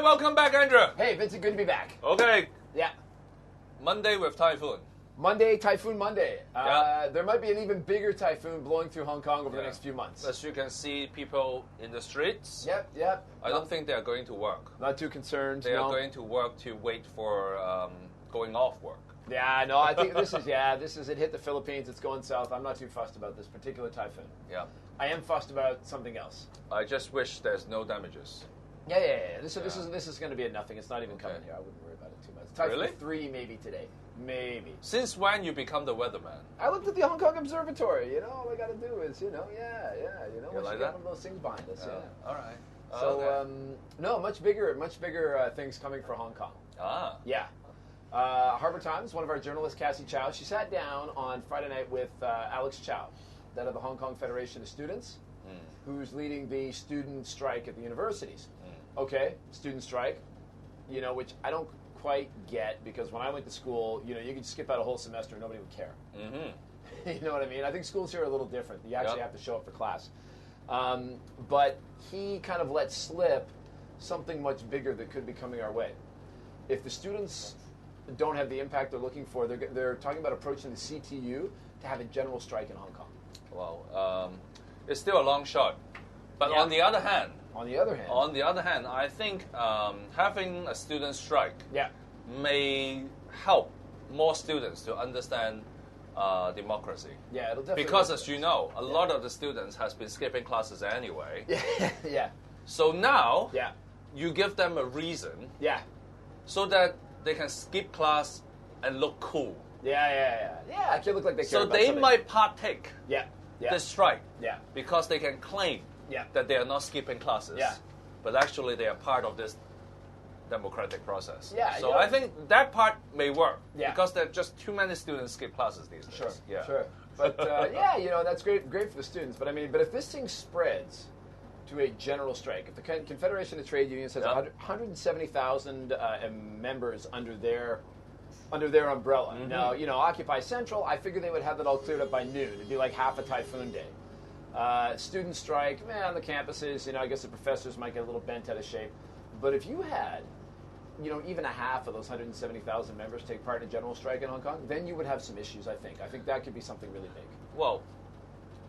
welcome back, Andrew. Hey, Vincent, good to be back. Okay, Yeah. Monday with typhoon. Monday, Typhoon Monday. Yeah. There might be an even bigger typhoon blowing through Hong Kong over the Yeah. next few months. As you can see, people in the streets. Yep. I don't think they are going to work. Not too concerned. They no. are going to work to wait for going off work. Yeah, no, I think this is it hit the Philippines, it's going south. I'm not too fussed about this particular typhoon. Yeah. I am fussed about something else. I just wish there's no damages. Yeah. This is going to be a nothing. It's not even coming here. I wouldn't worry about it too much. Typhoon Really? 3 maybe today. Maybe. Since when you become the weatherman? I looked at the Hong Kong Observatory. All I got to do is, once You you like get that? one of those things behind us, All right. So, Okay. no, much bigger things coming for Hong Kong. Yeah. Harbor Times, one of our journalists, Cassie Chow, she sat down on Friday night with Alex Chow, that of the Hong Kong Federation of Students, who's leading the student strike at the universities. Okay, student strike, which I don't quite get, because when I went to school, you could skip out a whole semester and nobody would care. Mm-hmm. You know what I mean? I think schools here are a little different. You actually Yep. have to show up for class. But he kind of let slip something much bigger that could be coming our way. If the students don't have the impact they're looking for, they're talking about approaching the CTU to have a general strike in Hong Kong. Well, it's still a long shot. But Yeah. on the other hand, On the other hand, I think having a student strike yeah, may help more students to understand democracy. yeah, it'll definitely Because, make as a you difference. know, a lot of the students has been skipping classes anyway. yeah, So now yeah, you give them a reason yeah, so that they can skip class and look cool. yeah. I can't look like they care So about they something. might partake yeah, the strike yeah, because they can claim yeah. that they are not skipping classes. Yeah. But actually they are part of this democratic process. Yeah, So yeah. I think that part may work. Yeah. Because there are just too many students skip classes these days. Sure, Yeah. sure. But that's great for the students. But but if this thing spreads to a general strike, if the Confederation of Trade Unions has Yeah. 170,000 members under their umbrella. Mm-hmm. Now, Occupy Central, I figure they would have that all cleared up by noon. It'd be like half a typhoon day. Student strike, on the campuses, I guess the professors might get a little bent out of shape. But if you had, even a half of those 170,000 members take part in a general strike in Hong Kong, then you would have some issues, I think. I think that could be something really big. Well,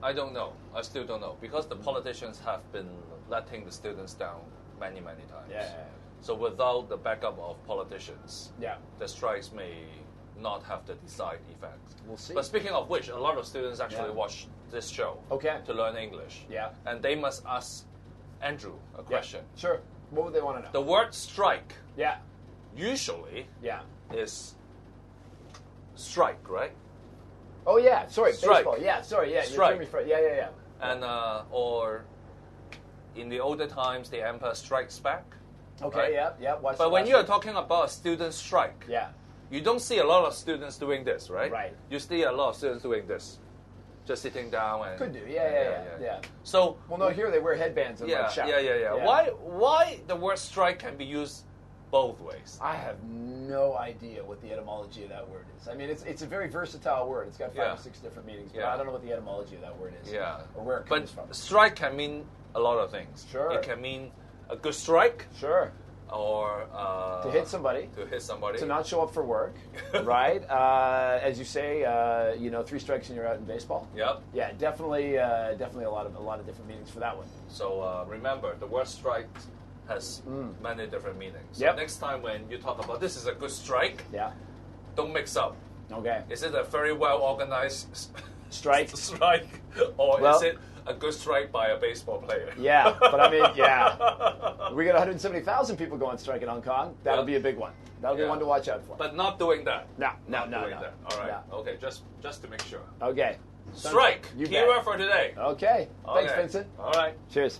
I don't know. I still don't know. Because the politicians have been letting the students down many, many times. Yeah. So without the backup of politicians, Yeah. the strikes may not have the desired effect. We'll see. But speaking of which, a lot of students actually Yeah. watch this show Okay. to learn English. Yeah. And they must ask Andrew a question. Yeah, sure. What would they want to know? The word strike Yeah. usually Yeah. is strike, right? Oh, yeah. Sorry. Strike. Baseball. Yeah. Sorry. Yeah. Strike. You threw me for, yeah. And or in the older times, the Empire Strikes Back. Okay. Right. Yeah. Watch But the when last you are one. talking about a student strike, Yeah. you don't see a lot of students doing this, right? Right. You see a lot of students doing this, just sitting down and Could do. Yeah. So Well, no. Here they wear headbands and like shout. yeah. Why the word strike can be used both ways? I have no idea what the etymology of that word is. I mean, it's a very versatile word. It's got 5 Yeah. or 6 different meanings, but Yeah. I don't know what the etymology of that word is. Yeah. Or where it But comes from. strike can mean a lot of things. Sure. It can mean a good strike Sure. or To hit somebody. To hit somebody. To not show up for work, right? As you say, 3 strikes and you're out in baseball. Yep. Yeah, definitely a lot of different meanings for that one. So remember, the word strike has many different meanings. So Yep. next time when you talk about this is a good strike, Yeah. don't mix up. Okay. Is it a very well organized Strike. strike, or Well- is it a good strike by a baseball player? Yeah, but I mean, yeah. We got 170,000 people going strike in Hong Kong. That'll Yeah. be a big one. That'll be Yeah. one to watch out for. But not doing that. No. Not doing that. All right. No. Okay. Just to make sure. Okay. Strike. You bet. Keyword for today. Okay. Thanks, Okay. Vincent. All right. Cheers.